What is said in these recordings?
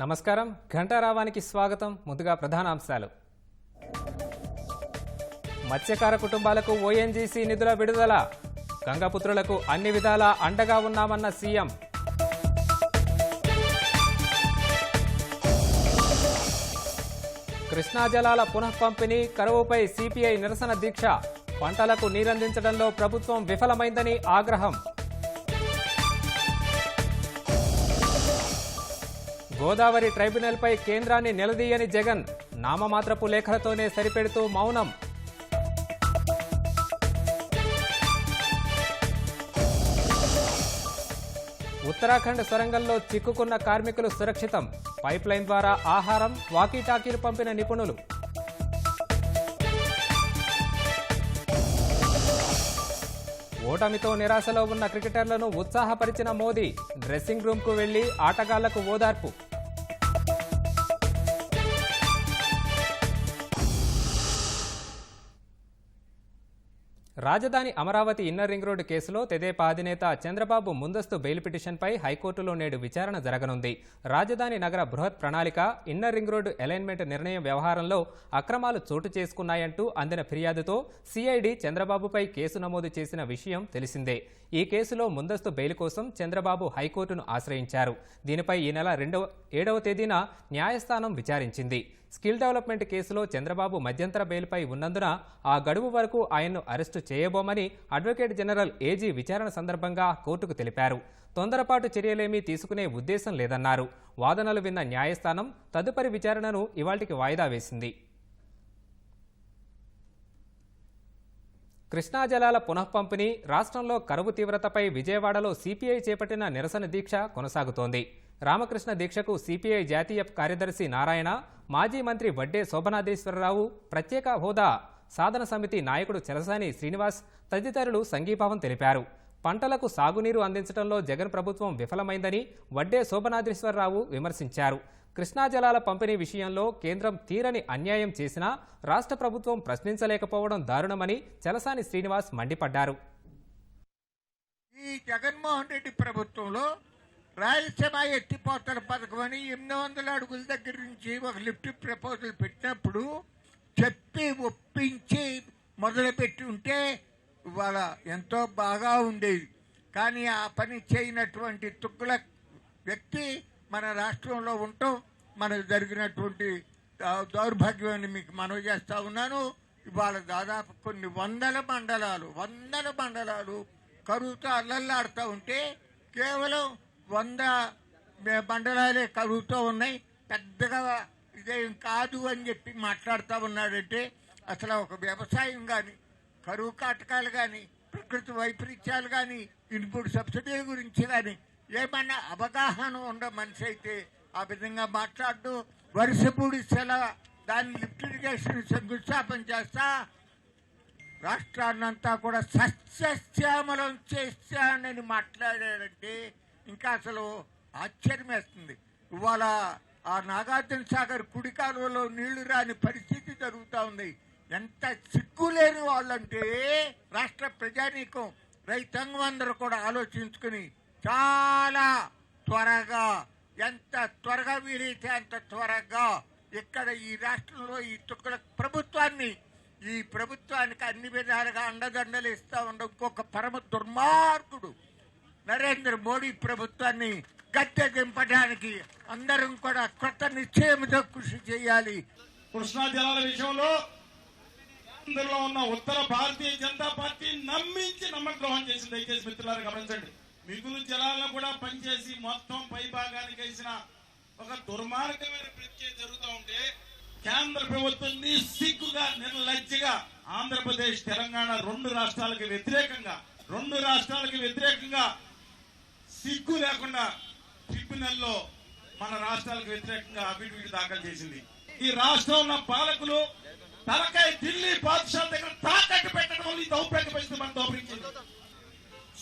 నమస్కారం. ఘంటారావానికి స్వాగతం. ముందుగా ప్రధానాంశాలు. మత్స్యకార కుటుంబాలకు ఓఎన్జీసీ నిధుల విడుదల. గంగపుత్రులకు అన్ని విధాలా అండగా ఉన్నామన్న సీఎం. కృష్ణా జలాల పునఃపంపిణీ, కరువుపై సిపిఐ నిరసన దీక్ష. పంటలకు నీరందించడంలో ప్రభుత్వం విఫలమైందని ఆగ్రహం. గోదావరి ట్రైబ్యునల్పై కేంద్రాన్ని నిలదీయని జగన్. నామమాత్రపు లేఖలతోనే సరిపెడుతూ మౌనం. ఉత్తరాఖండ్ సొరంగంలో చిక్కుకున్న కార్మికులు సురక్షితం. పైప్లైన్ ద్వారా ఆహారం, వాకీటాకీలు పంపిన నిపుణులు. ఓటమితో నిరాశలో ఉన్న క్రికెటర్లను ఉత్సాహపరిచిన మోదీ. డ్రెస్సింగ్ రూమ్కు వెళ్లి ఆటగాళ్లకు ఓదార్పు. రాజధాని అమరావతి ఇన్నర్ రింగ్ రోడ్డు కేసులో తెదేపా అధినేత చంద్రబాబు ముందస్తు బెయిల్ పిటిషన్పై హైకోర్టులో నేడు విచారణ జరగనుంది. రాజధాని నగర బృహత్ ప్రణాళిక, ఇన్నర్ రింగ్ రోడ్డు అలైన్మెంట్ నిర్ణయం వ్యవహారంలో అక్రమాలు చోటు చేసుకున్నాయంటూ అందిన ఫిర్యాదుతో సిఐడి చంద్రబాబుపై కేసు నమోదు చేసిన విషయం తెలిసిందే. ఈ కేసులో ముందస్తు బెయిల్ కోసం చంద్రబాబు హైకోర్టును ఆశ్రయించారు. దీనిపై ఈ నెల 7వ తేదీన న్యాయస్థానం విచారించింది. స్కిల్ డెవలప్మెంట్ కేసులో చంద్రబాబు మధ్యంతర బెయిల్పై ఉన్నందున ఆ గడువు వరకు ఆయన్ను అరెస్టు చేయబోమని అడ్వకేట్ జనరల్ ఏజీ విచారణ సందర్భంగా కోర్టుకు తెలిపారు. తొందరపాటు చర్యలేమీ తీసుకునే ఉద్దేశం లేదన్నారు. వాదనలు విన్న న్యాయస్థానం తదుపరి విచారణను ఇవాళ్టికి వాయిదా వేసింది. కృష్ణా జలాల పునఃపంపిణీ, రాష్ట్రంలో కరువు తీవ్రతపై విజయవాడలో సిపిఐ చేపట్టిన నిరసన దీక్ష కొనసాగుతోంది. రామకృష్ణ దీక్షకు సిపిఐ జాతీయ కార్యదర్శి నారాయణ, మాజీ మంత్రి వడ్డే శోభనాద్రీశ్వరరావు, ప్రత్యేక హోదా సాధన సమితి నాయకుడు చెలసాని శ్రీనివాస్ తదితరులు సంఘీభావం తెలిపారు. పంటలకు సాగునీరు అందించడంలో జగన్ ప్రభుత్వం విఫలమైందని వడ్డే శోభనాద్రీశ్వరరావు విమర్శించారు. కృష్ణా జలాల పంపిణీ విషయంలో కేంద్రం తీరని అన్యాయం చేసినా రాష్ట్ర ప్రభుత్వం ప్రశ్నించలేకపోవడం దారుణమని చెలసాని శ్రీనివాస్ మండిపడ్డారు. ఈ జగన్మోహన్ రెడ్డి ప్రభుత్వంలో రాయలసీమ ఎత్తిపోతల పథకం అని 800 అడుగుల దగ్గర నుంచి ఒక లిఫ్ట్ ప్రపోజల్ పెట్టినప్పుడు చెప్పి ఒప్పించి మొదలుపెట్టి ఉంటే ఇవాళ ఎంతో బాగా ఉండేది. కానీ ఆ పని చేయనటువంటి తుగ్గుల వ్యక్తి మన రాష్ట్రంలో ఉండటం మనకు జరిగినటువంటి దౌర్భాగ్యం అని మీకు మనవి చేస్తూ ఉన్నాను. ఇవాళ దాదాపు కొన్ని వందల మండలాలు కరువుతో అల్లల్లాడుతూ ఉంటే కేవలం 100 మండలాలే కరువుతో ఉన్నాయి. పెద్దగా ఇదేం కాదు అని చెప్పి మాట్లాడుతూ ఉన్నాడంటే అసలు ఒక వ్యవసాయం కానీ, కరువు కాటకాలు కానీ, ప్రకృతి వైపరీత్యాలు కానీ, ఇన్పుట్ సబ్సిడీ గురించి కానీ ఏమన్నా అవగాహన ఉన్న మనిషి అయితే ఆ విధంగా మాట్లాడుతూ వర్షపూడి దాన్ని లిఫ్ట్ ఇరిగేషన్ శంకుస్థాపన చేస్తా రాష్ట్రాన్నంతా కూడా సస్యశ్యామలం చేశానని మాట్లాడాడంటే ఇంకా అసలు ఆశ్చర్యం వేస్తుంది. ఇవాళ ఆ నాగార్జున సాగర్ కుడి కాలువలో నీళ్లు రాని పరిస్థితి జరుగుతూ ఉంది. ఎంత సిగ్గులేని వాళ్ళంటే రాష్ట్ర ప్రజానీకం, రైతాంగం అందరూ కూడా ఆలోచించుకుని చాలా త్వరగా, ఎంత త్వరగా వీలైతే అంత త్వరగా ఇక్కడ ఈ రాష్ట్రంలో ఈ తుక్కల ప్రభుత్వానికి అన్ని విధాలుగా అండదండలు ఇస్తా ఉండే ఇంకొక పరమ దుర్మార్గుడు నరేంద్ర మోడీ ప్రభుత్వాన్ని గద్దె దింపడానికి అందరం కూడా కొత్త నిశ్చయంతో కృషి చేయాలి. కృష్ణా జలాల విషయంలో అందులో ఉన్న ఉత్తర భారతీయ జనతా పార్టీ నమ్మించి నమ్మద్రోహం చేసింది. దయచేసి మిత్రులారా గమనించండి. మిగులు జలాలను కూడా పనిచేసి మొత్తం పై భాగానికి వేసిన ఒక దుర్మార్గమైన ప్రక్రియ జరుగుతూ ఉంటే కేంద్ర ప్రభుత్వం నిస్సిగ్గుగా, నిర్లజ్జగా ఆంధ్రప్రదేశ్, తెలంగాణ రెండు రాష్ట్రాలకు వ్యతిరేకంగా సిగ్గు లేకుండా ట్రిబ్యునల్లో మన రాష్ట్రాలకు వ్యతిరేకంగా అఫిడవిట్ దాఖలు చేసింది. ఈ రాష్ట్రంలో ఉన్న పాలకులు తలకాయ ఢిల్లీ బాద్షా దగ్గర తాకట్టు పెట్టడం వల్ల ఈ దౌర్భాగ్య పరిస్థితి మనం దోపరించింది.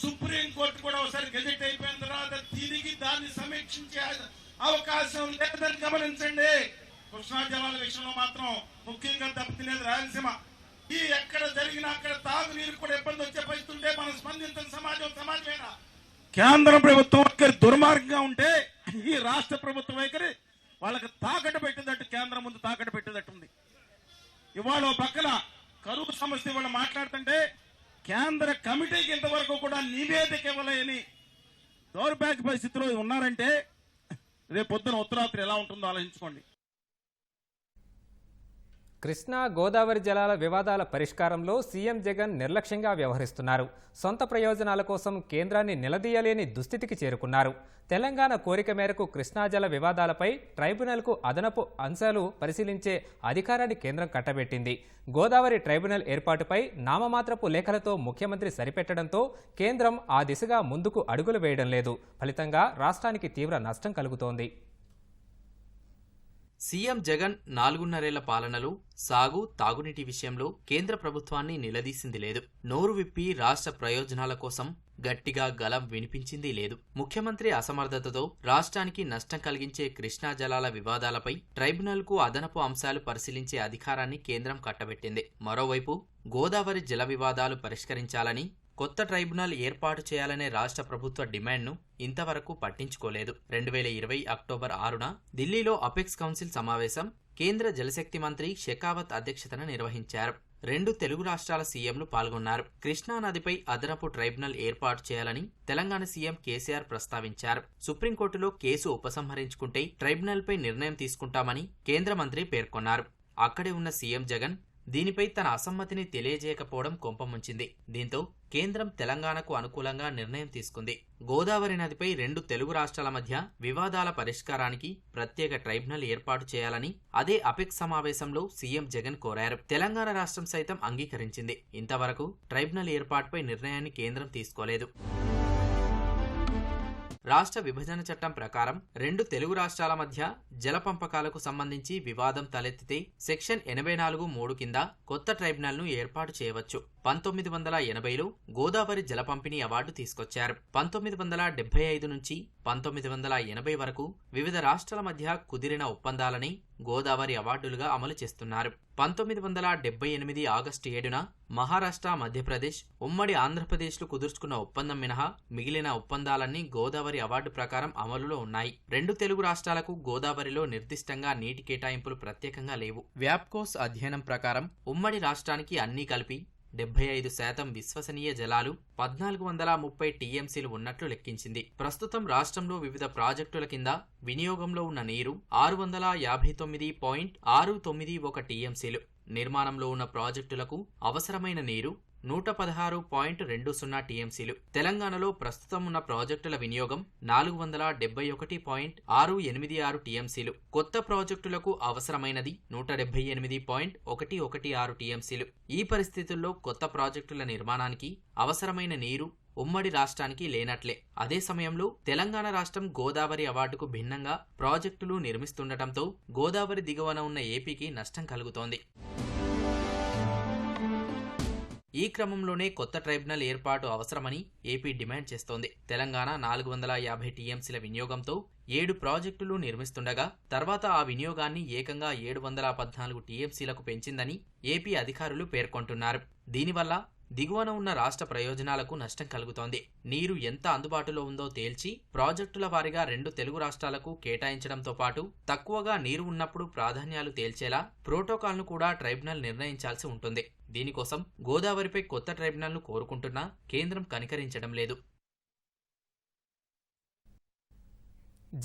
సుప్రీంకోర్టు కూడా ఒకసారి గెజెట్ అయిపోయిన తర్వాత తిరిగి దాన్ని సమీక్షించే అవకాశం లేదని గమనించండి. కృష్ణా జలాల విషయంలో మాత్రం ముఖ్యంగా దెబ్బతినేది రాయలసీమ. ఈ ఎక్కడ జరిగినా అక్కడ తాగునీరు కూడా ఇబ్బంది వచ్చే పరిస్థితి ఉంటే మనం స్పందించిన సమాజమేనా? కేంద్ర ప్రభుత్వం వైఖరి దుర్మార్గంగా ఉంటే ఈ రాష్ట్ర ప్రభుత్వ వైఖరి వాళ్ళకి తాకట్టు పెట్టేటట్టు కేంద్రం ముందు తాకట్టు పెట్టేటట్టు ఉంది. ఇవాళ ఓ పక్కన కరువు సమస్య ఇవాళ మాట్లాడుతుంటే కేంద్ర కమిటీకి ఇంతవరకు కూడా నివేదిక ఇవ్వలేని దౌర్భాగ్య పరిస్థితిలో ఉన్నారంటే రేపు పొద్దున ఉత్తరాత్రి ఎలా ఉంటుందో ఆలోచించుకోండి. కృష్ణా గోదావరి జలాల వివాదాల పరిష్కారంలో సీఎం జగన్ నిర్లక్ష్యంగా వ్యవహరిస్తున్నారు. సొంత ప్రయోజనాల కోసం కేంద్రాన్ని నిలదీయలేని దుస్థితికి చేరుకున్నారు. తెలంగాణ కోరిక మేరకు కృష్ణా జల వివాదాలపై ట్రైబ్యునల్కు అదనపు అంశాలు పరిశీలించే అధికారాన్ని కేంద్రం కట్టబెట్టింది. గోదావరి ట్రైబ్యునల్ ఏర్పాటుపై నామమాత్రపు లేఖలతో ముఖ్యమంత్రి సరిపెట్టడంతో కేంద్రం ఆ దిశగా ముందుకు అడుగులు వేయడం లేదు. ఫలితంగా రాష్ట్రానికి తీవ్ర నష్టం కలుగుతోంది. సీఎం జగన్ 4.5 పాలనలో సాగు, తాగునీటి విషయంలో కేంద్ర ప్రభుత్వాన్ని నిలదీసింది లేదు. నోరు విప్పి రాష్ట్ర ప్రయోజనాల కోసం గట్టిగా గలం వినిపించింది లేదు. ముఖ్యమంత్రి అసమర్థతతో రాష్ట్రానికి నష్టం కలిగించే కృష్ణా జలాల వివాదాలపై ట్రైబ్యునల్కు అదనపు అంశాలు పరిశీలించే అధికారాన్ని కేంద్రం కట్టబెట్టింది. మరోవైపు గోదావరి జల వివాదాలు పరిష్కరించాలని కొత్త ట్రైబ్యునల్ ఏర్పాటు చేయాలనే రాష్ట్ర ప్రభుత్వ డిమాండ్ను ఇంతవరకు పట్టించుకోలేదు. 2020 అక్టోబర్ 6న ఢిల్లీలో అపెక్స్ కౌన్సిల్ సమావేశం కేంద్ర జలశక్తి మంత్రి షెకావత్ అధ్యక్షతన నిర్వహించారు. 2 తెలుగు రాష్ట్రాల సీఎంలు పాల్గొన్నారు. కృష్ణా నదిపై అదనపు ట్రైబ్యునల్ ఏర్పాటు చేయాలని తెలంగాణ సీఎం కేసీఆర్ ప్రస్తావించారు. సుప్రీంకోర్టులో కేసు ఉపసంహరించుకుంటే ట్రైబ్యునల్పై నిర్ణయం తీసుకుంటామని కేంద్ర మంత్రి పేర్కొన్నారు. అక్కడే ఉన్న సీఎం జగన్ దీనిపై తన అసమ్మతిని తెలియజేయకపోవడం కొంపముంచింది. దీంతో కేంద్రం తెలంగాణకు అనుకూలంగా నిర్ణయం తీసుకుంది. గోదావరి నదిపై 2 తెలుగు రాష్ట్రాల మధ్య వివాదాల పరిష్కారానికి ప్రత్యేక ట్రైబ్యునల్ ఏర్పాటు చేయాలని అదే అపెక్స్ సమావేశంలో సీఎం జగన్ కోరారు. తెలంగాణ రాష్ట్రం సైతం అంగీకరించింది. ఇంతవరకు ట్రైబ్యునల్ ఏర్పాటుపై నిర్ణయాన్ని కేంద్రం తీసుకోలేదు. రాష్ట్ర విభజన చట్టం ప్రకారం 2 తెలుగు రాష్ట్రాల మధ్య జల పంపకాలకు సంబంధించి వివాదం తలెత్తితే సెక్షన్ 84(3) కింద కొత్త ట్రైబ్యునల్ను ఏర్పాటు చేయవచ్చు. 1980లో గోదావరి జల పంపిణీ అవార్డు తీసుకొచ్చారు. 1975 నుంచి 1980 వరకు వివిధ రాష్ట్రాల మధ్య కుదిరిన ఒప్పందాలని గోదావరి అవార్డులుగా అమలు చేస్తున్నారు. 1978 ఆగస్టు 7న మహారాష్ట్ర, మధ్యప్రదేశ్, ఉమ్మడి ఆంధ్రప్రదేశ్లు కుదుర్చుకున్న ఒప్పందం మినహా మిగిలిన ఒప్పందాలన్నీ గోదావరి అవార్డు ప్రకారం అమలులో ఉన్నాయి. 2 తెలుగు రాష్ట్రాలకు గోదావరిలో నిర్దిష్టంగా నీటి కేటాయింపులు ప్రత్యేకంగా లేవు. వ్యాప్కోస్ అధ్యయనం ప్రకారం ఉమ్మడి రాష్ట్రానికి అన్నీ కలిపి 75% విశ్వసనీయ జలాలు 1430 టీఎంసీలు ఉన్నట్లు లెక్కించింది. ప్రస్తుతం రాష్ట్రంలో వివిధ ప్రాజెక్టుల కింద వినియోగంలో ఉన్న నీరు 659.691 టీఎంసీలు. నిర్మాణంలో ఉన్న ప్రాజెక్టులకు అవసరమైన నీరు 116.20 టీఎంసీలు. తెలంగాణలో ప్రస్తుతం ఉన్న ప్రాజెక్టుల వినియోగం 471.686 టీఎంసీలు. కొత్త ప్రాజెక్టులకు అవసరమైనది 178.116 టీఎంసీలు. ఈ పరిస్థితుల్లో కొత్త ప్రాజెక్టుల నిర్మాణానికి అవసరమైన నీరు ఉమ్మడి రాష్ట్రానికి లేనట్లే. అదే సమయంలో తెలంగాణ రాష్ట్రం గోదావరి అవార్డుకు భిన్నంగా ప్రాజెక్టులు నిర్మిస్తుండటంతో గోదావరి దిగువన ఉన్న ఏపీకి నష్టం కలుగుతోంది. ఈ క్రమంలోనే కొత్త ట్రైబ్యునల్ ఏర్పాటు అవసరమని ఏపీ డిమాండ్ చేస్తోంది. తెలంగాణ 450 టీఎంసీల వినియోగంతో 7 ప్రాజెక్టులు నిర్మిస్తుండగా తర్వాత ఆ వినియోగాన్ని ఏకంగా 714 టీఎంసీలకు పెంచిందని ఏపీ అధికారులు పేర్కొంటున్నారు. దీనివల్ల దిగువన ఉన్న రాష్ట్ర ప్రయోజనాలకు నష్టం కలుగుతోంది. నీరు ఎంత అందుబాటులో ఉందో తేల్చి ప్రాజెక్టుల వారీగా 2 తెలుగు రాష్ట్రాలకు కేటాయించడంతో పాటు తక్కువగా నీరు ఉన్నప్పుడు ప్రాధాన్యాలు తేల్చేలా ప్రోటోకాల్ను కూడా ట్రైబ్యునల్ నిర్ణయించాల్సి ఉంటుంది. దీనికోసం గోదావరిపై కొత్త ట్రైబ్యునల్ను కోరుకుంటున్నా కేంద్రం కనికరించడం లేదు.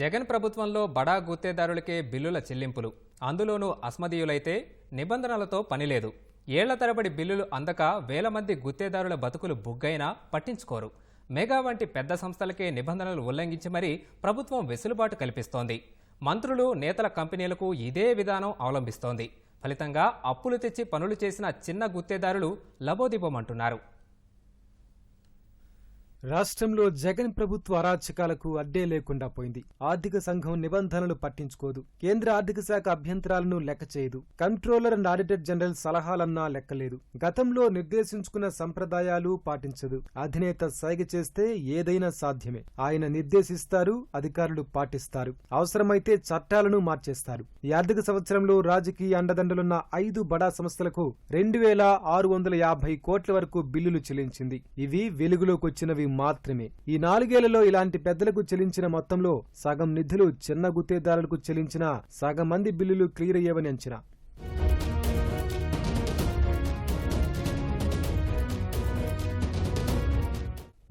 జగన్ ప్రభుత్వంలో బడా గుత్తేదారులకే బిల్లుల చెల్లింపులు, అందులోనూ అస్మదీయులైతే నిబంధనలతో పనిలేదు. ఏళ్ల తరబడి బిల్లులు అందక వేల మంది గుత్తేదారుల బతుకులు బుగ్గైనా పట్టించుకోరు. మెగా వంటి పెద్ద సంస్థలకే నిబంధనలు ఉల్లంఘించి మరీ ప్రభుత్వం వెసులుబాటు కల్పిస్తోంది. మంత్రులు, నేతల కంపెనీలకు ఇదే విధానం అవలంబిస్తోంది. ఫలితంగా అప్పులు తెచ్చి పనులు చేసిన చిన్న గుత్తేదారులు లబోదిబోమంటున్నారు. రాష్ట్రంలో జగన్ ప్రభుత్వ అరాచకాలకు అడ్డే లేకుండా పోయింది. ఆర్థిక సంఘం నిబంధనలు పట్టించుకోదు. కేంద్ర ఆర్థిక శాఖ అభ్యంతరాలను లెక్క చేయదు. కంట్రోలర్ అండ్ ఆడిటర్ జనరల్ సలహాలన్నా లెక్కలేదు. గతంలో నిర్దేశించుకున్న సంప్రదాయాలు పాటించదు. అధినేత సైగ చేస్తే ఏదైనా సాధ్యమే. ఆయన నిర్దేశిస్తారు, అధికారులు పాటిస్తారు. అవసరమైతే చట్టాలను మార్చేస్తారు. ఈ ఆర్థిక సంవత్సరంలో రాజకీయ అండదండలున్న 5 బడా సంస్థలకు 2650 కోట్ల వరకు బిల్లులు చెల్లించింది. ఇవి వెలుగులోకొచ్చినవి మాత్రమే. ఈ 4 ఏళ్లలో ఇలాంటి పెద్దలకు చెల్లించిన మొత్తంలో సగం నిధులు చిన్న గుత్తేదారులకు చెల్లించిన సగం మంది బిల్లులు క్లియర్ అయ్యేవని అంచనా.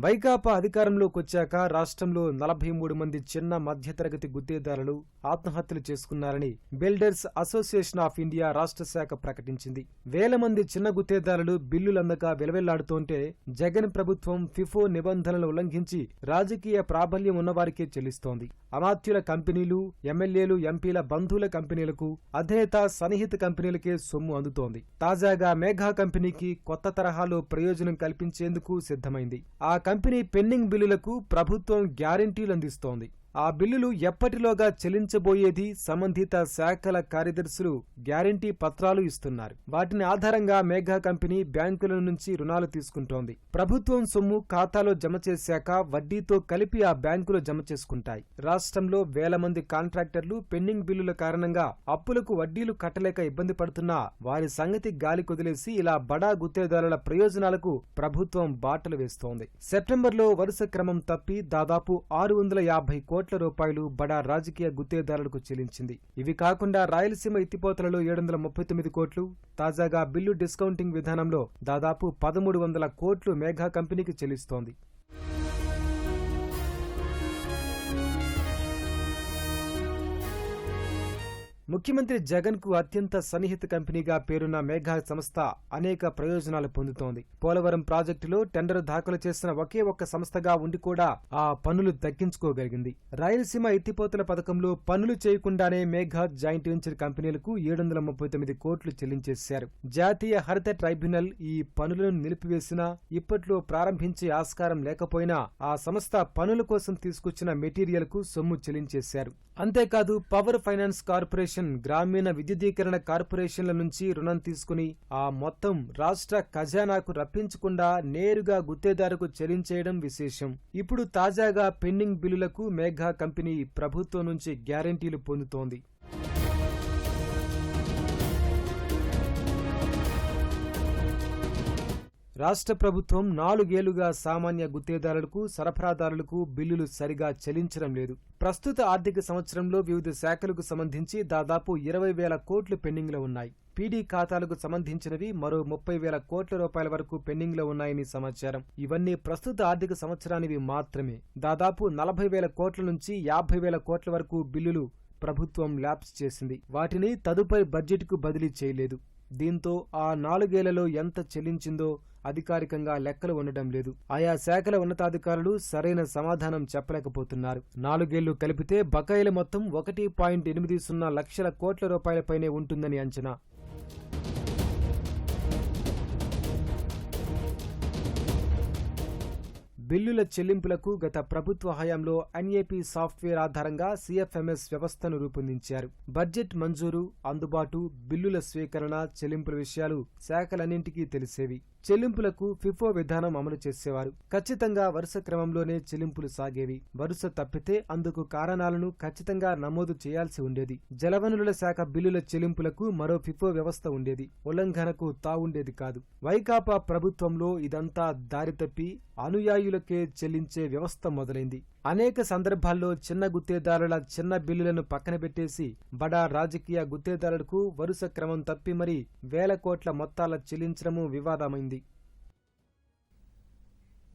వైకాపా అధికారంలోకి వచ్చాక రాష్ట్రంలో 43 మంది చిన్న మధ్యతరగతి గుత్తేదారులు ఆత్మహత్యలు చేసుకున్నారని బిల్డర్స్ అసోసియేషన్ ఆఫ్ ఇండియా రాష్ట్ర శాఖ ప్రకటించింది. వేల మంది చిన్న గుత్తేదారులు బిల్లులందక వెలవెల్లాడుతోంటే జగన్ ప్రభుత్వం ఫిఫో నిబంధనలు ఉల్లంఘించి రాజకీయ ప్రాబల్యం ఉన్నవారికే చెల్లిస్తోంది. అమాత్యుల కంపెనీలు, ఎమ్మెల్యేలు, ఎంపీల బంధువుల కంపెనీలకు, అధినేత సన్నిహిత కంపెనీలకే సొమ్ము అందుతోంది. తాజాగా మేఘా కంపెనీకి కొత్త తరహాలో ప్రయోజనం కల్పించేందుకు సిద్ధమైంది. ఆ కంపెనీ పెండింగ్ బిల్లులకు ప్రభుత్వం గ్యారెంటీలు అందిస్తోంది. ఆ బిల్లులు ఎప్పటిలోగా చెల్లించబోయేది సంబంధిత శాఖల కార్యదర్శులు గ్యారెంటీ పత్రాలు ఇస్తున్నారు. వాటిని ఆధారంగా మేఘా కంపెనీ బ్యాంకుల నుంచి రుణాలు తీసుకుంటోంది. ప్రభుత్వం సొమ్ము ఖాతాలో జమ చేశాక వడ్డీతో కలిపి ఆ బ్యాంకులు జమ చేసుకుంటాయి. రాష్ట్రంలో వేల మంది కాంట్రాక్టర్లు పెండింగ్ బిల్లుల కారణంగా అప్పులకు వడ్డీలు కట్టలేక ఇబ్బంది పడుతున్నా వారి సంగతి గాలి కొదిలేసి ఇలా బడా గుత్తేదారుల ప్రయోజనాలకు ప్రభుత్వం బాటలు వేస్తోంది. సెప్టెంబర్లో వరుస క్రమం తప్పి దాదాపు 650 కోట్ల రూపాయలు బడా రాజకీయ గుత్తేదారులకు చెల్లించింది. ఇవి కాకుండా రాయలసీమ ఎత్తిపోతలలో 739 కోట్లు, తాజాగా బిల్లు డిస్కౌంటింగ్ విధానంలో దాదాపు 1300 కోట్లు మేఘా కంపెనీకి చెల్లిస్తోంది. ముఖ్యమంత్రి జగన్ కు అత్యంత సన్నిహిత కంపెనీగా పేరున్న మేఘా సంస్థ అనేక ప్రయోజనాలు పొందుతోంది. పోలవరం ప్రాజెక్టులో టెండర్ దాఖలు చేసిన ఒకే ఒక్క సంస్థగా ఉండి కూడా ఆ పనులు దక్కించుకోగలిగింది. రాయలసీమ ఎత్తిపోతల పథకంలో పనులు చేయకుండానే మేఘా జాయింట్ వెంచర్ కంపెనీలకు 739 కోట్లు చెల్లించేశారు. జాతీయ హరిత ట్రైబ్యునల్ ఈ పనులను నిలిపివేసినా ఇప్పట్లో ప్రారంభించే ఆస్కారం లేకపోయినా ఆ సంస్థ పనుల కోసం తీసుకొచ్చిన మెటీరియల్ కు సొమ్ము చెల్లించేశారు. అంతేకాదు పవర్ ఫైనాన్స్ కార్పొరేషన్, గ్రామీణ విద్యుదీకరణ కార్పొరేషన్ల నుంచి రుణం తీసుకుని ఆ మొత్తం రాష్ట్ర ఖజానాకు రప్పించకుండా నేరుగా గుత్తేదారుకు చెల్లించేయడం విశేషం. ఇప్పుడు తాజాగా పెండింగ్ బిల్లులకు మేఘా కంపెనీ ప్రభుత్వం నుంచి గ్యారెంటీలు పొందుతోంది. రాష్ట్ర ప్రభుత్వం 4 ఏళ్లుగా సామాన్య గుత్తేదారులకు, సరఫరాదారులకు బిల్లులు సరిగా చెల్లించడం లేదు. ప్రస్తుత ఆర్థిక సంవత్సరంలో వివిధ శాఖలకు సంబంధించి దాదాపు 20,000 కోట్లు పెండింగ్లో ఉన్నాయి. పీడీ ఖాతాలకు సంబంధించినవి మరో 30,000 కోట్ల రూపాయల వరకు పెండింగ్లో ఉన్నాయని సమాచారం. ఇవన్నీ ప్రస్తుత ఆర్థిక సంవత్సరానివి మాత్రమే. దాదాపు 40,000 కోట్ల నుంచి 50,000 కోట్ల వరకు బిల్లులు ప్రభుత్వం ల్యాప్స్ చేసింది. వాటిని తదుపరి బడ్జెట్కు బదిలీ చేయలేదు. దీంతో ఆ 4 ఏళ్లలో ఎంత చెల్లించిందో అధికారికంగా లెక్కలు ఉండడం లేదు. ఆయా శాఖల ఉన్నతాధికారులు సరైన సమాధానం చెప్పలేకపోతున్నారు. 4 ఏళ్లు కలిపితే బకాయిల మొత్తం 1.80 లక్షల కోట్ల రూపాయలపైనే ఉంటుందని అంచనా. బిల్లుల చెల్లింపులకు గత ప్రభుత్వ హయాంలో ఎన్ఏపీ సాఫ్ట్వేర్ ఆధారంగా సిఎఫ్ఎంఎస్ వ్యవస్థను రూపొందించారు. బడ్జెట్ మంజూరు, అందుబాటు, బిల్లుల స్వీకరణ, చెల్లింపుల విషయాలు శాఖలన్నింటికీ తెలిసేవి. చెల్లింపులకు ఫిఫో విధానం అమలు చేసేవారు. ఖచ్చితంగా వరుస క్రమంలోనే చెల్లింపులు సాగేవి. వరుస తప్పితే అందుకు కారణాలను ఖచ్చితంగా నమోదు చేయాల్సి ఉండేది. జలవనరుల శాఖ బిల్లుల చెల్లింపులకు మరో ఫిఫో వ్యవస్థ ఉండేది. ఉల్లంఘనకు తావుండేది కాదు. వైకాపా ప్రభుత్వంలో ఇదంతా దారి తప్పి అనుయాయులకే చెల్లించే వ్యవస్థ మొదలైంది. అనేక సందర్భాల్లో చిన్న గుత్తేదారుల చిన్న బిల్లులను పక్కన పెట్టేసి బడా రాజకీయ గుత్తేదారులకు వరుస క్రమం తప్పి మరీ వేల కోట్ల మొత్తాల చెల్లించడమూ వివాదమైంది.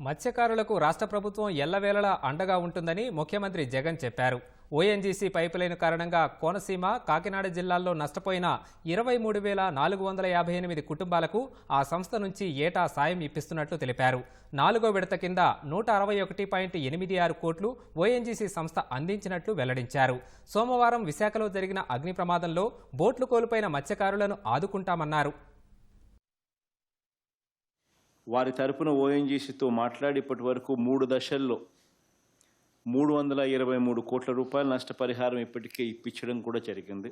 మత్స్యకారులకు రాష్ట్ర ప్రభుత్వం ఎల్లవేళలా అండగా ఉంటుందని ముఖ్యమంత్రి జగన్ చెప్పారు. ఓఎన్జీసీ పైపులైన్ కారణంగా కోనసీమ, కాకినాడ జిల్లాల్లో నష్టపోయిన 23,458 కుటుంబాలకు ఆ సంస్థ నుంచి ఏటా సాయం ఇప్పిస్తున్నట్లు తెలిపారు. 4వ విడత కింద 161.86 కోట్లు ఓఎన్జీసీ సంస్థ అందించినట్లు వెల్లడించారు. సోమవారం విశాఖలో జరిగిన అగ్ని ప్రమాదంలో బోట్లు కోల్పోయిన మత్స్యకారులను ఆదుకుంటామన్నారు. వారి తరపున ఓఎన్జీసీతో మాట్లాడి ఇప్పటి వరకు 3 దశల్లో 323 కోట్ల రూపాయల నష్టపరిహారం ఇప్పటికే ఇప్పించడం కూడా జరిగింది.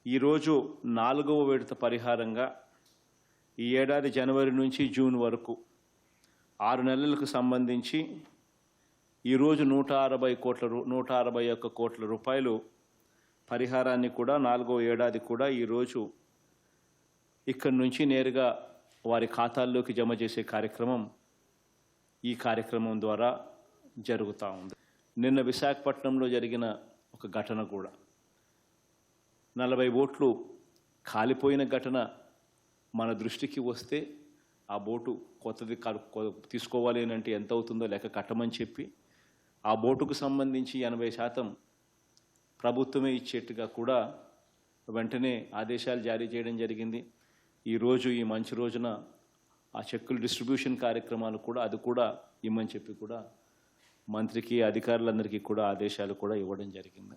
ఈరోజు 4వ విడత పరిహారంగా ఈ ఏడాది జనవరి నుంచి జూన్ వరకు 6 నెలలకు సంబంధించి ఈరోజు 161 కోట్ల రూపాయలు పరిహారాన్ని కూడా 4వ ఏడాది కూడా ఈరోజు ఇక్కడి నుంచి నేరుగా వారి ఖాతాల్లోకి జమ చేసే కార్యక్రమం ఈ కార్యక్రమం ద్వారా జరుగుతూ ఉంది. నిన్న విశాఖపట్నంలో జరిగిన ఒక ఘటన కూడా 40 బోట్లు కాలిపోయిన ఘటన మన దృష్టికి వస్తే ఆ బోటు కొత్తది తీసుకోవాలి అని అంటే ఎంత అవుతుందో లెక్క కట్టమని చెప్పి ఆ బోటుకు సంబంధించి 80% ప్రభుత్వమే ఇచ్చేట్టుగా కూడా వెంటనే ఆదేశాలు జారీ చేయడం జరిగింది. ఈరోజు ఈ మంచి రోజున ఆ చెక్కుల డిస్ట్రిబ్యూషన్ కార్యక్రమాలు కూడా అది కూడా ఇమ్మని చెప్పి కూడా మంత్రికి అధికారులందరికీ కూడా ఆదేశాలు కూడా ఇవ్వడం జరిగింది.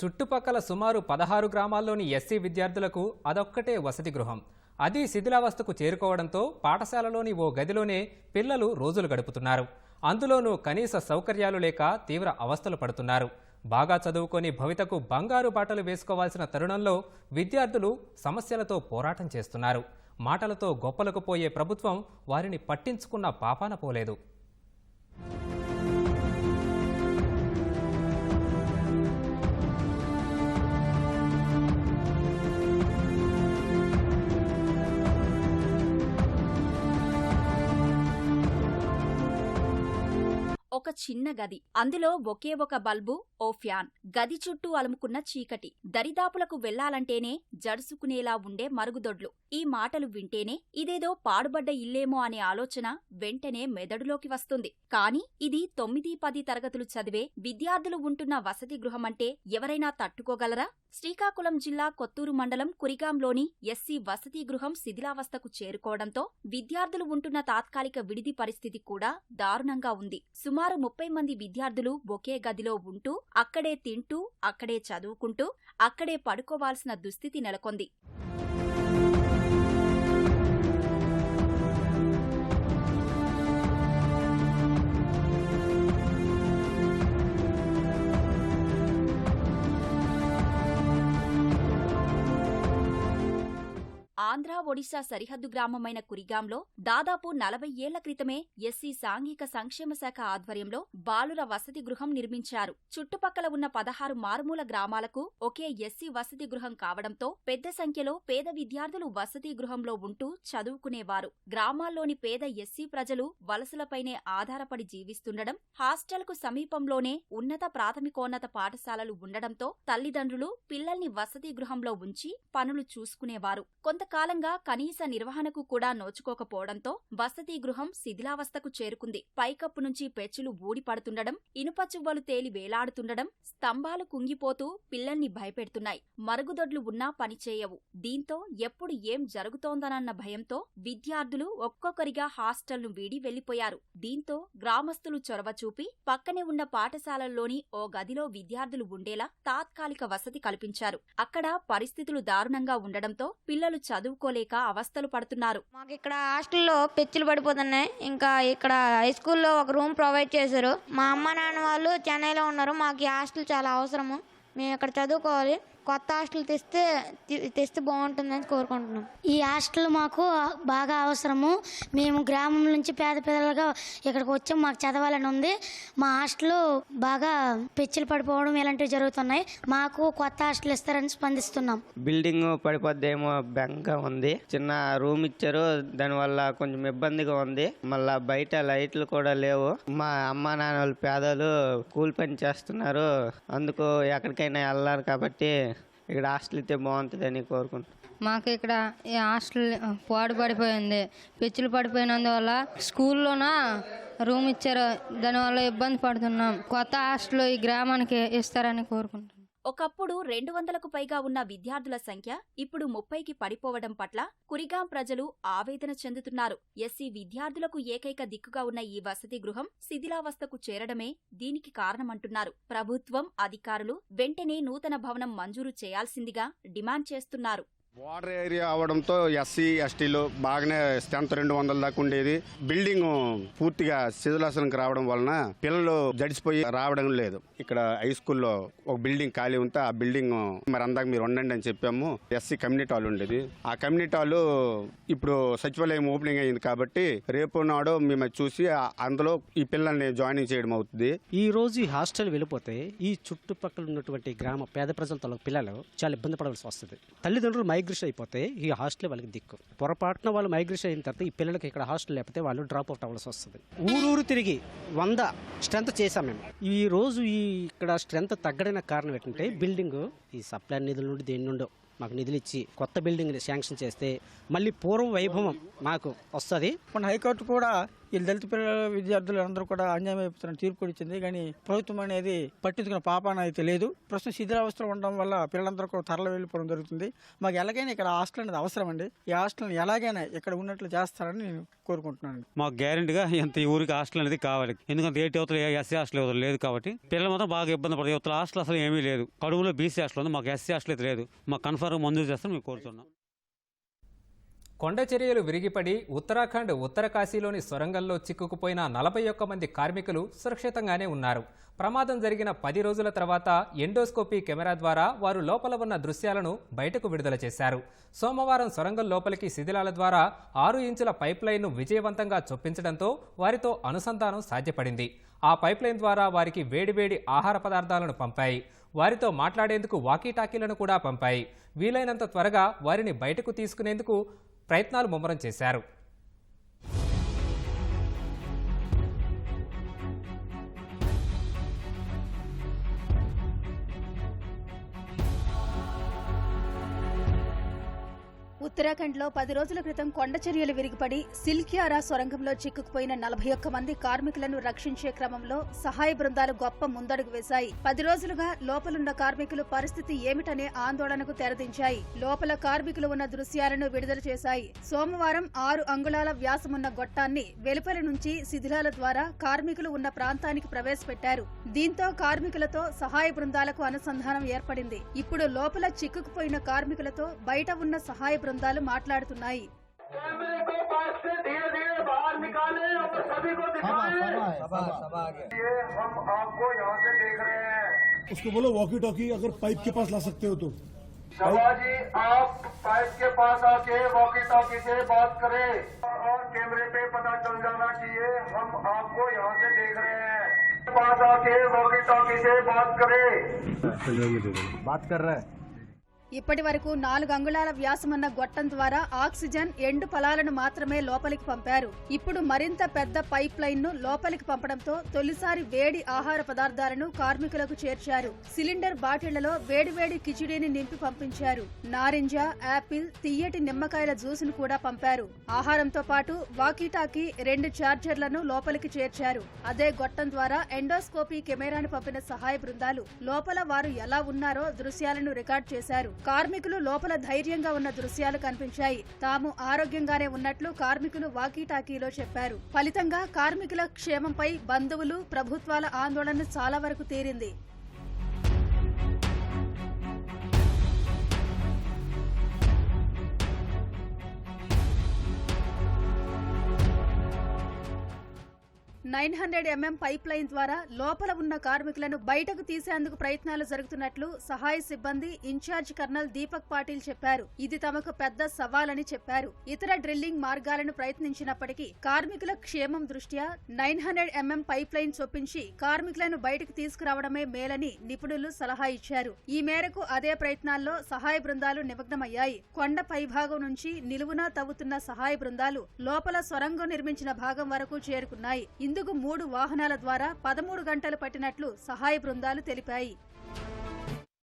చుట్టుపక్కల సుమారు 16 గ్రామాల్లోని ఎస్సీ విద్యార్థులకు అదొక్కటే వసతి గృహం. అది శిథిలావస్థకు చేరుకోవడంతో పాఠశాలలోని ఓ గదిలోనే పిల్లలు రోజులు గడుపుతున్నారు. అందులోనూ కనీస సౌకర్యాలు లేక తీవ్ర అవస్థలు పడుతున్నారు. బాగా చదువుకొని భవితకు బంగారు బాటలు వేసుకోవాల్సిన తరుణంలో విద్యార్థులు సమస్యలతో పోరాటం చేస్తున్నారు. మాటలతో గొప్పలకు పోయే ప్రభుత్వం వారిని పట్టించుకున్న పాపాన పోలేదు. ఒక చిన్న గది, అందులో ఒకే ఒక బల్బు, ఓ ఫ్యాన్, గది చుట్టూ అలుముకున్న చీకటి, దరిదాపులకు వెళ్లాలంటేనే జడుసుకునేలా ఉండే మరుగుదొడ్లు. ఈ మాటలు వింటేనే ఇదేదో పాడుబడ్డ ఇల్లేమో అనే ఆలోచన వెంటనే మెదడులోకి వస్తుంది. కాని ఇది 9-10 తరగతులు చదివే విద్యార్థులు ఉంటున్న వసతి గృహమంటే ఎవరైనా తట్టుకోగలరా? శ్రీకాకుళం జిల్లా కొత్తూరు మండలం కురిగాంలోని ఎస్సీ వసతి గృహం శిథిలావస్థకు చేరుకోవడంతో విద్యార్థులు ఉంటున్న తాత్కాలిక విడిది పరిస్థితి కూడా దారుణంగా ఉంది. సుమారు 30 మంది విద్యార్థులు ఒకే గదిలో ఉంటూ అక్కడే తింటూ, అక్కడే చదువుకుంటూ, అక్కడే పడుకోవాల్సిన దుస్థితి నెలకొంది. ఆంధ్ర ఒడిశా సరిహద్దు గ్రామమైన కురిగాంలో దాదాపు 40 ఏళ్ల క్రితమే ఎస్సీ సాంఘిక సంక్షేమ శాఖ ఆధ్వర్యంలో బాలుర వసతి గృహం నిర్మించారు. చుట్టుపక్కల ఉన్న 16 మారుమూల గ్రామాలకు ఒకే ఎస్సీ వసతి గృహం కావడంతో పెద్ద సంఖ్యలో పేద విద్యార్థులు వసతి గృహంలో ఉంటూ చదువుకునేవారు. గ్రామాల్లోని పేద ఎస్సీ ప్రజలు వలసలపైనే ఆధారపడి జీవిస్తుండడం, హాస్టల్కు సమీపంలోనే ఉన్నత ప్రాథమికోన్నత పాఠశాలలు ఉండడంతో తల్లిదండ్రులు పిల్లల్ని వసతి గృహంలో ఉంచి పనులు చూసుకునేవారు. కొంతకాలంగా కనీస నిర్వహణకు కూడా నోచుకోకపోవడంతో వసతి గృహం శిథిలావస్థకు చేరుకుంది. పైకప్పు నుంచి పెచ్చులు ఊడిపడుతుండడం, ఇనుప చువ్వలు తేలి వేలాడుతుండడం, స్తంభాలు కుంగిపోతూ పిల్లల్ని భయపెడుతున్నాయి. మరుగుదొడ్లు ఉన్నా పనిచేయవు. దీంతో ఎప్పుడు ఏం జరుగుతోందనన్న భయంతో విద్యార్థులు ఒక్కొక్కరిగా హాస్టల్ను వీడి వెళ్లిపోయారు. దీంతో గ్రామస్తులు చొరవ చూపి పక్కనే ఉన్న పాఠశాలల్లోని ఓ గదిలో విద్యార్థులు ఉండేలా తాత్కాలిక వసతి కల్పించారు. అక్కడ పరిస్థితులు దారుణంగా ఉండడంతో పిల్లలు చదువుకోలేక అవస్థలు పడుతున్నారు. మాకు ఇక్కడ హాస్టల్లో పెచ్చులు పడిపోతున్నాయి. ఇంకా ఇక్కడ హై స్కూల్లో ఒక రూమ్ ప్రొవైడ్ చేశారు. మా అమ్మ నాన్న వాళ్ళు చెన్నైలో ఉన్నారు. మాకు ఈ హాస్టల్ చాలా అవసరము. మేము ఇక్కడ చదువుకోవాలి. కొత్త హాస్టల్ తెస్తే బాగుంటుందని కోరుకుంటున్నాం. ఈ హాస్టల్ మాకు బాగా అవసరము. మేము గ్రామం నుంచి పేద పిల్లలుగా ఇక్కడికి వచ్చాం. మాకు చదవాలని ఉంది. మా హాస్టల్ బాగా పెచ్చులు పడిపోవడం ఇలాంటివి జరుగుతున్నాయి. మాకు కొత్త హాస్టల్ ఇస్తారని స్పందిస్తున్నాం. బిల్డింగ్ పడిపోద్దేమో బెంగగా ఉంది. చిన్న రూమ్ ఇచ్చారు, దానివల్ల కొంచెం ఇబ్బందిగా ఉంది. మళ్ళా బయట లైట్లు కూడా లేవు. మా అమ్మ నాన్న వాళ్ళు పేదలు కూలి పని చేస్తున్నారు. అందుకు ఎక్కడికైనా వెళ్ళాలి కాబట్టి ఇక్కడ హాస్టల్ అయితే బాగుంటుందని కోరుకుంటున్నాం. మాకు ఇక్కడ ఈ హాస్టల్ పాడుపడిపోయింది. పెచ్చులు పడిపోయినందువల్ల స్కూల్లోన రూమ్ ఇచ్చారు. దానివల్ల ఇబ్బంది పడుతున్నాం. కొత్త హాస్టల్ ఈ గ్రామానికి ఇస్తారని కోరుకుంటున్నాం. ఒకప్పుడు 200కు పైగా ఉన్న విద్యార్థుల సంఖ్య ఇప్పుడు 30కి పడిపోవడం పట్ల కురిగాం ప్రజలు ఆవేదన చెందుతున్నారు. ఎస్సీ విద్యార్థులకు ఏకైక దిక్కుగా ఉన్న ఈ వసతి గృహం శిథిలావస్థకు చేరడమే దీనికి కారణమంటున్నారు. ప్రభుత్వం, అధికారులు వెంటనే నూతన భవనం మంజూరు చేయాల్సిందిగా డిమాండ్ చేస్తున్నారు. బోర్డర్ ఏరియా అవడంతో ఎస్సీ ఎస్టీలు బాగానే స్ట్రెంత్ 200 దాకా ఉండేది. బిల్డింగ్ పూర్తిగా శిథిలాసనకు రావడం వలన పిల్లలు జడిసిపోయి రావడం లేదు. ఇక్కడ హై స్కూల్లో ఒక బిల్డింగ్ ఖాళీ ఉంటే ఆ బిల్డింగ్ మరి అందాక మీరు ఉండండి అని చెప్పాము. ఎస్సీ కమ్యూనిటీ హాల్ ఉండేది. ఆ కమ్యూనిటీ హాల్ ఇప్పుడు సచివాలయం ఓపెనింగ్ అయింది కాబట్టి రేపు నాడు మేము చూసి అందులో ఈ పిల్లల్ని జాయినింగ్ చేయడం అవుతుంది. ఈ రోజు ఈ హాస్టల్ వెళ్ళిపోతే ఈ చుట్టుపక్కల ఉన్నటువంటి గ్రామ పేద ప్రజలతో పిల్లలు చాలా ఇబ్బంది పడవలసి వస్తుంది. తల్లిదండ్రులు మైగ్రేషన్ అయిపోతే ఈ హాస్టల్ వాళ్ళకి దిక్కు. పొరపాటున వాళ్ళు మైగ్రేషన్ అయిన తర్వాత ఈ పిల్లలకి ఇక్కడ హాస్టల్ లేకపోతే వాళ్ళు డ్రాప్ అవుట్ అవ్వాల్సి వస్తుంది. ఊరూరు తిరిగి 100 స్ట్రెంత్ చేశాం మేము. ఈ రోజు ఇక్కడ స్ట్రెంత్ తగ్గడానికి కారణం ఏంటంటే బిల్డింగ్ ఈ సప్లై నిధుల నుండి దేని నుండో మాకు నిధులు ఇచ్చి కొత్త బిల్డింగ్ శాంక్షన్ చేస్తే మళ్ళీ పూర్వ వైభవం మాకు వస్తుంది. మన హైకోర్టు కూడా ఈ దళిత పిల్లల విద్యార్థులు అందరూ కూడా అన్యాయం అయిపోతున్న తీర్పు కూడా ఇచ్చింది. కానీ ప్రభుత్వం అనేది పట్టించుకున్న పాపాన అయితే లేదు. ప్రస్తుతం శిథిలావస్థలో ఉండడం వల్ల పిల్లలందరూ కూడా తరలి వెళ్ళిపోవడం జరుగుతుంది. మాకు ఎలాగైనా ఇక్కడ హాస్టల్ అనేది అవసరం అండి. ఈ హాస్టల్ని ఎలాగైనా ఇక్కడ ఉన్నట్లు చేస్తారని నేను కోరుకుంటున్నాను. మాకు గ్యారెంటీగా ఎంత ఈ ఊరికి హాస్టల్ అనేది కావాలి. ఎందుకంటే ఏ యువతలు ఎస్సీ హాస్టల్ యువతలు లేదు కాబట్టి పిల్లలు మాత్రం బాగా ఇబ్బంది పడతారు. యువతల హాస్టల్ అసలు ఏమీ లేదు. కడుగులో బీసీ హాస్టల్ ఉంది, మాకు ఎస్సీ హాస్టల్ అయితే లేదు. మాకు కన్ఫర్మ్ మంజూరు చేస్తాను మేము కోరుతున్నాం. కొండ చర్యలు విరిగిపడి ఉత్తరాఖండ్ ఉత్తరకాశీలోని సొరంగంలో చిక్కుకుపోయిన 41 మంది కార్మికులు సురక్షితంగానే ఉన్నారు. ప్రమాదం జరిగిన 10 రోజుల తర్వాత ఎండోస్కోపీ కెమెరా ద్వారా వారు లోపల ఉన్న దృశ్యాలను బయటకు విడుదల చేశారు. సోమవారం సొరంగం లోపలికి శిథిలాల ద్వారా 6 ఇంచుల పైప్లైన్ను విజయవంతంగా చొప్పించడంతో వారితో అనుసంధానం సాధ్యపడింది. ఆ పైప్లైన్ ద్వారా వారికి వేడివేడి ఆహార పదార్థాలను పంపాయి. వారితో మాట్లాడేందుకు వాకీటాకీలను కూడా పంపాయి. వీలైనంత త్వరగా వారిని బయటకు తీసుకునేందుకు ప్రయత్నాలు ముమ్మరం చేశారు. ఉత్తరాఖండ్లో 10 రోజుల క్రితం కొండ చర్యలు విరిగిపడి సిల్క్యారా సొరంగంలో చిక్కుకుపోయిన 41 మంది కార్మికులను రక్షించే క్రమంలో సహాయ బృందాలు గొప్ప ముందడుగు వేశాయి. 10 రోజులుగా లోపలున్న కార్మికులు పరిస్థితి ఏమిటనే ఆందోళనకు తెరదించాయి. లోపల కార్మికులు ఉన్న దృశ్యాలను విడుదల చేశాయి. సోమవారం 6 అంగుళాల వ్యాసమున్న గొట్టాన్ని వెలుపల నుంచి శిథిలాల ద్వారా కార్మికులు ఉన్న ప్రాంతానికి ప్రవేశపెట్టారు. దీంతో కార్మికులతో సహాయ బృందాలకు అనుసంధానం ఏర్పడింది. ఇప్పుడు లోపల చిక్కుకుపోయిన కార్మికులతో బయట ఉన్న సహాయ బృందాలు మాట్లాడుతున్నాయి. उसको बोलो वॉकी टॉकी अगर पाइप के पास ला सकते हो तो जी आप पाइप के पास आके वॉकी टॉकी से बात करें और कैमरे पे पता चल जाना चाहिए हम आपको यहाँ से देख रहे हैं. पास आके वॉकी टॉकी से बात करें. बात कर रहा है. ఇప్పటి వరకు 4 అంగుళాల వ్యాసమున్న గొట్టం ద్వారా ఆక్సిజన్ ఎండు ఫలాలను మాత్రమే లోపలికి పంపారు. ఇప్పుడు మరింత పెద్ద పైప్ లైన్ ను లోపలికి పంపడంతో తొలిసారి వేడి ఆహార పదార్థాలను కార్మికులకు చేర్చారు. సిలిండర్ బాటిళ్లలో వేడివేడి కిచిడీని నింపి పంపించారు. నారింజ, యాపిల్, తియ్యటి నిమ్మకాయల జ్యూసును కూడా పంపారు. ఆహారంతో పాటు వాకీటాకీ 2 చార్జర్లను లోపలికి చేర్చారు. అదే గొట్టం ద్వారా ఎండోస్కోపీ కెమెరాను పంపిన సహాయ బృందాలు లోపల వారు ఎలా ఉన్నారో దృశ్యాలను రికార్డ్ చేశారు. కార్మికులు లోపల ధైర్యంగా ఉన్న దృశ్యాలు కనిపించాయి. తాము ఆరోగ్యంగానే ఉన్నట్లు కార్మికులు వాకీటాకీలో చెప్పారు. ఫలితంగా కార్మికుల క్షేమంపై బంధువులు, ప్రభుత్వాల ఆందోళన చాలా వరకు తీరింది. $900 పైప్ లైన్ ద్వారా లోపల ఉన్న కార్మికులను బయటకు తీసేందుకు ప్రయత్నాలు జరుగుతున్నట్లు సహాయ సిబ్బంది ఇన్ఛార్జ్ కర్నల్ దీపక్ పాటిల్ చెప్పారు. ఇది తమకు పెద్ద సవాలని చెప్పారు. ఇతర డ్రిల్లింగ్ మార్గాలను ప్రయత్నించినప్పటికీ కార్మికుల క్షేమం దృష్ట్యా 900 పైప్ లైన్ చొప్పించి కార్మికులను బయటకు తీసుకురావడమే మేలని నిపుణులు సలహా ఇచ్చారు. ఈ మేరకు అదే ప్రయత్నాల్లో సహాయ బృందాలు నిమగ్నమయ్యాయి. కొండ పైభాగం నుంచి నిలువునా తవ్వుతున్న సహాయ బృందాలు లోపల సొరంగం నిర్మించిన భాగం వరకు చేరుకున్నాయి. ఇందుకు 3 వాహనాల ద్వారా 13 గంటలు పట్టినట్లు సహాయ బృందాలు తెలిపాయి.